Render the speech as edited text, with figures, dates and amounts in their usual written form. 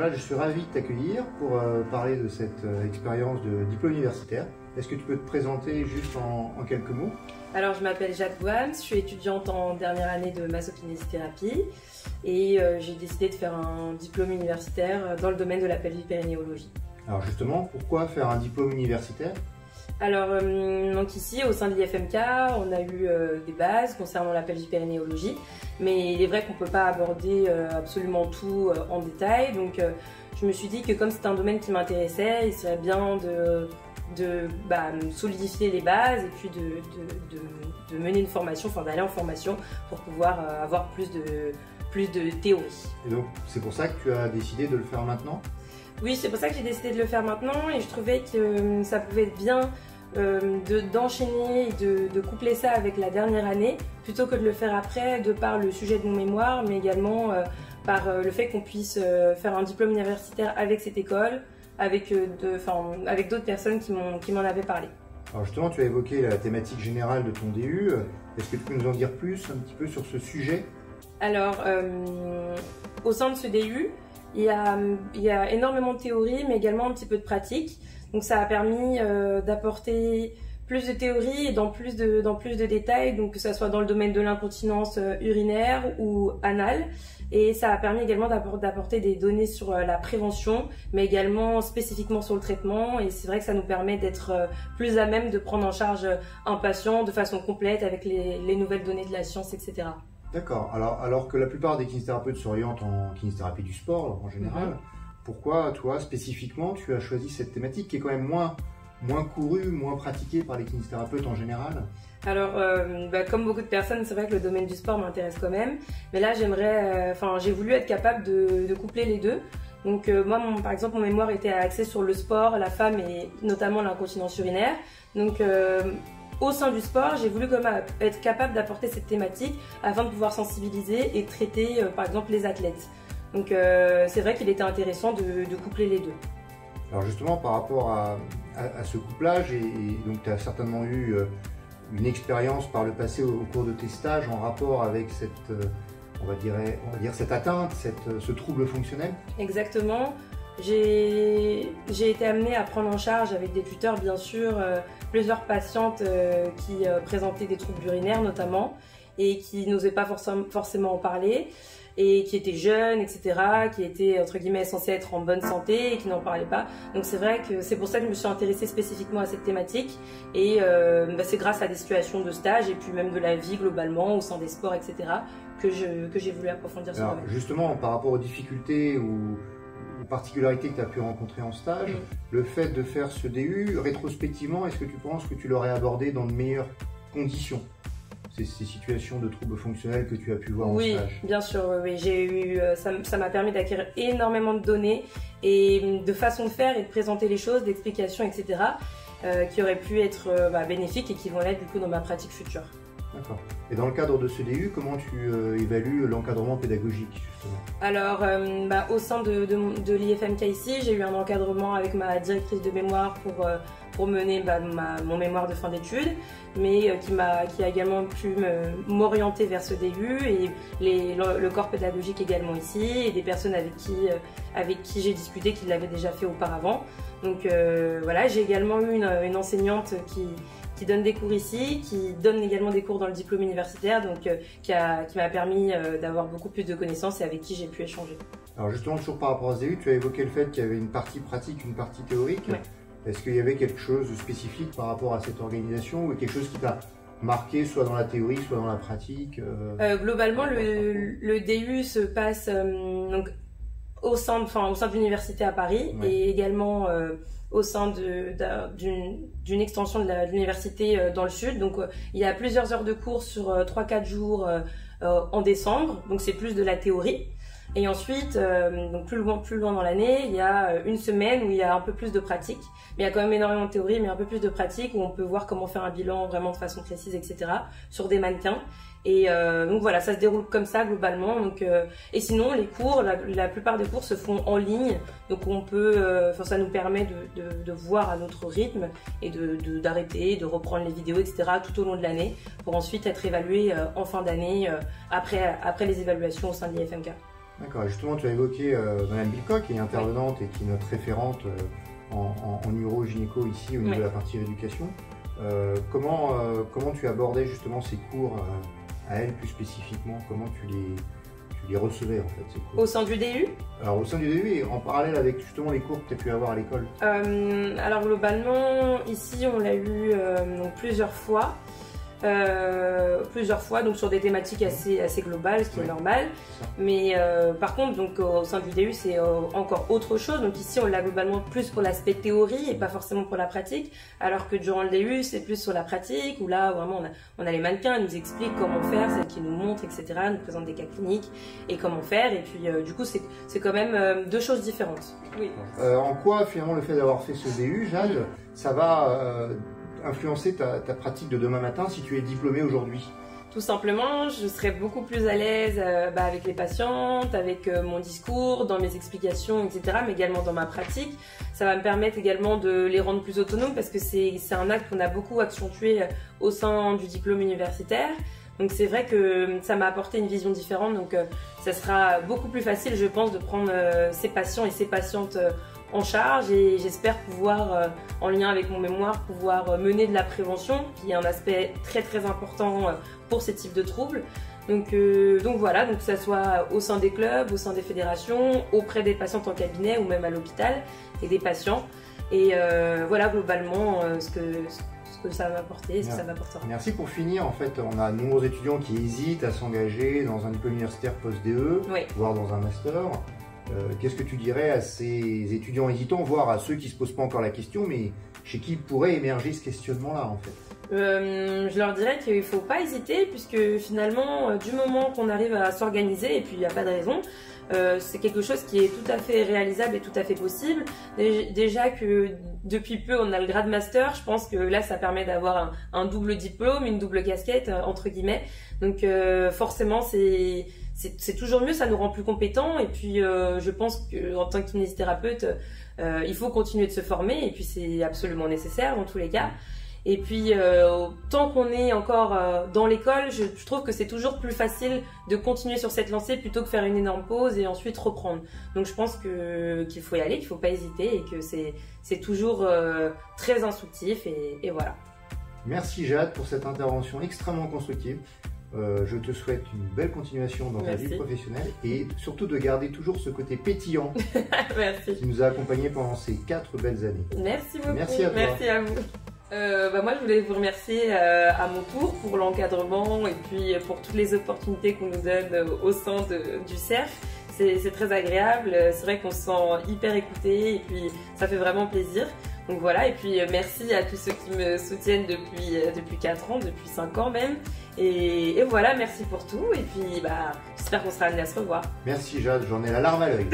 Là, je suis ravi de t'accueillir pour parler de cette expérience de diplôme universitaire. Est-ce que tu peux te présenter juste en quelques mots? Alors, je m'appelle Jade Boham, je suis étudiante en dernière année de masso-kinésithérapie et j'ai décidé de faire un diplôme universitaire dans le domaine de la pelvipérinéologie. Alors justement, pourquoi faire un diplôme universitaire? Alors, donc ici, au sein de l'IFMK, on a eu des bases concernant la pelvipérinéologie, mais il est vrai qu'on ne peut pas aborder absolument tout en détail, donc je me suis dit que comme c'est un domaine qui m'intéressait, il serait bien de solidifier les bases et puis de mener une formation, enfin d'aller en formation pour pouvoir avoir plus de théorie. Et donc, c'est pour ça que tu as décidé de le faire maintenant? Oui, c'est pour ça que j'ai décidé de le faire maintenant et je trouvais que ça pouvait être bien d'enchaîner et de coupler ça avec la dernière année plutôt que de le faire après, de par le sujet de mon mémoire, mais également par le fait qu'on puisse faire un diplôme universitaire avec cette école, avec d'autres personnes qui m'en avaient parlé. Alors justement, tu as évoqué la thématique générale de ton DU. Est-ce que tu peux nous en dire plus un petit peu sur ce sujet? Alors, au sein de ce DU, il y a énormément de théorie, mais également un petit peu de pratique. Donc ça a permis d'apporter plus de théorie et dans plus de détails, donc que ce soit dans le domaine de l'incontinence urinaire ou anale. Et ça a permis également d'apporter des données sur la prévention, mais également spécifiquement sur le traitement. Et c'est vrai que ça nous permet d'être plus à même de prendre en charge un patient de façon complète avec les nouvelles données de la science, etc. D'accord. Alors que la plupart des kinésithérapeutes s'orientent en kinésithérapie du sport en général, pourquoi toi spécifiquement tu as choisi cette thématique qui est quand même moins courue, moins pratiquée par les kinésithérapeutes en général? Alors, comme beaucoup de personnes, c'est vrai que le domaine du sport m'intéresse quand même, mais là j'ai voulu être capable de coupler les deux. Donc moi, par exemple, mon mémoire était axé sur le sport, la femme et notamment l'incontinence urinaire. Donc au sein du sport, j'ai voulu quand même être capable d'apporter cette thématique afin de pouvoir sensibiliser et traiter par exemple les athlètes. Donc c'est vrai qu'il était intéressant de coupler les deux. Alors justement par rapport à ce couplage, et donc tu as certainement eu une expérience par le passé au cours de tes stages en rapport avec cette, on va dire cette atteinte, ce trouble fonctionnel? Exactement. J'ai été amenée à prendre en charge avec des tuteurs bien sûr plusieurs patientes qui présentaient des troubles urinaires notamment et qui n'osaient pas forcément en parler et qui étaient jeunes, etc., qui étaient entre guillemets censés être en bonne santé et qui n'en parlaient pas. Donc c'est vrai que c'est pour ça que je me suis intéressée spécifiquement à cette thématique et c'est grâce à des situations de stage et puis même de la vie globalement au sein des sports, etc., que j'ai voulu approfondir ce domaine. Justement, par rapport aux difficultés ou particularités que tu as pu rencontrer en stage, le fait de faire ce DU, rétrospectivement, est-ce que tu penses que tu l'aurais abordé dans de meilleures conditions, ces situations de troubles fonctionnels que tu as pu voir en stage? Oui, bien sûr, oui. Ça m'a permis d'acquérir énormément de données et de façons de faire et de présenter les choses, d'explications, etc., qui auraient pu être bénéfiques et qui vont l'être du coup dans ma pratique future. D'accord. Et dans le cadre de ce DU, comment tu évalues l'encadrement pédagogique justement? Alors, au sein de l'IFMK ici, j'ai eu un encadrement avec ma directrice de mémoire pour mener mon mémoire de fin d'études, mais qui a également pu m'orienter vers ce DU et le corps pédagogique également ici et des personnes avec qui j'ai discuté qui l'avaient déjà fait auparavant. Donc voilà, j'ai également eu une enseignante qui donne des cours ici, qui donne également des cours dans le diplôme universitaire, donc qui m'a permis d'avoir beaucoup plus de connaissances et avec qui j'ai pu échanger. Alors justement, toujours par rapport à ce DU, tu as évoqué le fait qu'il y avait une partie pratique, une partie théorique. Ouais. Est-ce qu'il y avait quelque chose de spécifique par rapport à cette organisation ou quelque chose qui t'a marqué soit dans la théorie, soit dans la pratique? Globalement, le DU se passe donc, au sein de l'université à Paris et également au sein d'une extension de l'université dans le sud. Donc il y a plusieurs heures de cours sur 3-4 jours en décembre, donc c'est plus de la théorie. Et ensuite, donc plus loin dans l'année, il y a une semaine où il y a un peu plus de pratique. Mais il y a quand même énormément de théorie, mais un peu plus de pratique où on peut voir comment faire un bilan vraiment de façon précise, etc. sur des mannequins. Et donc voilà, ça se déroule comme ça globalement. Donc, et sinon, les cours, la plupart des cours se font en ligne. Donc on peut, ça nous permet de voir à notre rythme et d'arrêter, de reprendre les vidéos, etc. tout au long de l'année pour ensuite être évalué en fin d'année après les évaluations au sein de l'IFMK. D'accord, justement tu as évoqué Madame Bilcock, qui est intervenante et qui est notre référente en uro-gynéco ici au niveau de la partie rééducation. Comment tu abordais justement ces cours à elle plus spécifiquement? Comment tu les recevais en fait, ces cours? Au sein du DU? Alors au sein du DU et en parallèle avec justement les cours que tu as pu avoir à l'école. Alors globalement, ici on l'a eu plusieurs fois. Donc sur des thématiques assez globales, ce qui est normal. Mais par contre, donc au sein du DU, c'est encore autre chose. Donc ici, on l'a globalement plus pour l'aspect théorie et pas forcément pour la pratique. Alors que durant le DU, c'est plus sur la pratique, où là, vraiment, on a les mannequins, ils nous expliquent comment faire, celles qui nous montrent, etc., nous présentent des cas cliniques et comment faire. Et puis, du coup, c'est quand même deux choses différentes. Oui. En quoi, finalement, le fait d'avoir fait ce DU, Jade, ça va influencer ta pratique de demain matin si tu es diplômée aujourd'hui? Tout simplement, je serai beaucoup plus à l'aise avec les patientes, avec mon discours, dans mes explications, etc., mais également dans ma pratique. Ça va me permettre également de les rendre plus autonomes parce que c'est un acte qu'on a beaucoup accentué au sein du diplôme universitaire. Donc c'est vrai que ça m'a apporté une vision différente, donc ça sera beaucoup plus facile, je pense, de prendre ces patients et ces patientes en charge, et j'espère pouvoir, en lien avec mon mémoire, pouvoir mener de la prévention, qui est un aspect très important pour ces types de troubles. Donc voilà, donc que ce soit au sein des clubs, au sein des fédérations, auprès des patientes en cabinet ou même à l'hôpital et des patients. Et voilà globalement ce que ça va apporter, ce que ça m'apportera. Merci. Pour finir, en fait, on a de nombreux étudiants qui hésitent à s'engager dans un diplôme universitaire post-DE, voire dans un master. Qu'est-ce que tu dirais à ces étudiants hésitants, voire à ceux qui ne se posent pas encore la question, mais chez qui pourrait émerger ce questionnement-là en fait? Je leur dirais qu'il ne faut pas hésiter, puisque finalement, du moment qu'on arrive à s'organiser, et puis il n'y a pas de raison, c'est quelque chose qui est tout à fait réalisable et tout à fait possible. Déjà que depuis peu on a le grade master, je pense que là ça permet d'avoir un double diplôme, une double casquette entre guillemets. Donc forcément c'est toujours mieux, ça nous rend plus compétents. Et puis je pense qu'en tant que kinésithérapeute, il faut continuer de se former, et puis c'est absolument nécessaire dans tous les cas. Et puis, tant qu'on est encore dans l'école, je trouve que c'est toujours plus facile de continuer sur cette lancée plutôt que faire une énorme pause et ensuite reprendre. Donc je pense qu'il faut y aller, qu'il ne faut pas hésiter, et que c'est toujours très instructif, et voilà. Merci Jade pour cette intervention extrêmement constructive. Je te souhaite une belle continuation dans ta vie professionnelle, et surtout de garder toujours ce côté pétillant qui nous a accompagnés pendant ces 4 belles années. Merci beaucoup. Merci à toi. Merci à vous. Moi je voulais vous remercier à mon tour pour l'encadrement et puis pour toutes les opportunités qu'on nous donne au sein du CERF. C'est très agréable, c'est vrai qu'on se sent hyper écouté, et puis ça fait vraiment plaisir. Donc voilà, et puis merci à tous ceux qui me soutiennent depuis 4 ans, depuis 5 ans même. Et voilà, merci pour tout, et puis j'espère qu'on sera amenés à se revoir. Merci Jade, j'en ai la larme à l'œil.